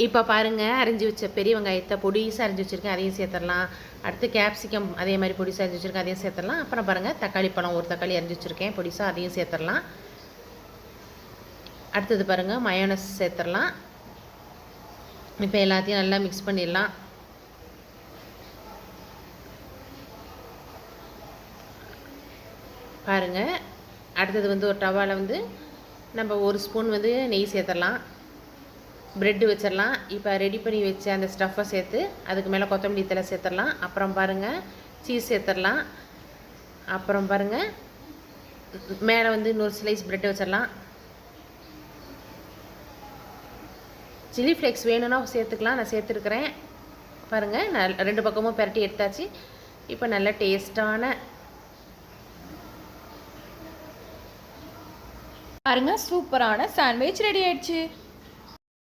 இப்போ பாருங்கள், அரிஞ்சு வச்ச பெரிய வெங்காயத்தை பொடிசாக அரிஞ்சு வச்சுருக்கேன், அதையும் சேர்த்துடலாம். அடுத்து கேப்சிகம் அதே மாதிரி பொடிசாக அரிஞ்சு வச்சுருக்கேன், அதையும் சேர்த்துடலாம். அப்புறம் பாருங்கள், தக்காளி பழம் ஒரு தக்காளி அரிஞ்சு வச்சுருக்கேன் பொடிசாக, அதையும் சேர்த்துடலாம். அடுத்தது பாருங்கள், மயோனஸ் சேர்த்துடலாம். இப்போ எல்லாத்தையும் நல்லா மிக்ஸ் பண்ணிடலாம். பாருங்கள், அடுத்தது வந்து ஒரு டவாவில் வந்து நம்ம ஒரு ஸ்பூன் வந்து நெய் சேர்த்துடலாம். ப்ரெட்டு வச்சிடலாம். இப்போ ரெடி பண்ணி வச்ச அந்த ஸ்டஃப்பை சேர்த்து அதுக்கு மேலே கொத்தமல்லி தழை சேர்த்துடலாம். அப்புறம் பாருங்கள், சீஸ் சேர்த்துடலாம். அப்புறம் பாருங்கள், மேலே வந்து இன்னொரு ஸ்லைஸ் ப்ரெட்டு வச்சிடலாம். சில்லி ஃப்ளேக்ஸ் வேணும்னா சேர்த்துக்கலாம், நான் சேர்த்துருக்குறேன். பாருங்கள், நான் 2 பக்கமும் பரட்டி எடுத்தாச்சு. இப்போ நல்ல டேஸ்ட்டான பாருங்க, சூப்பரான சாண்ட்விச் ரெடி ஆயிடுச்சு.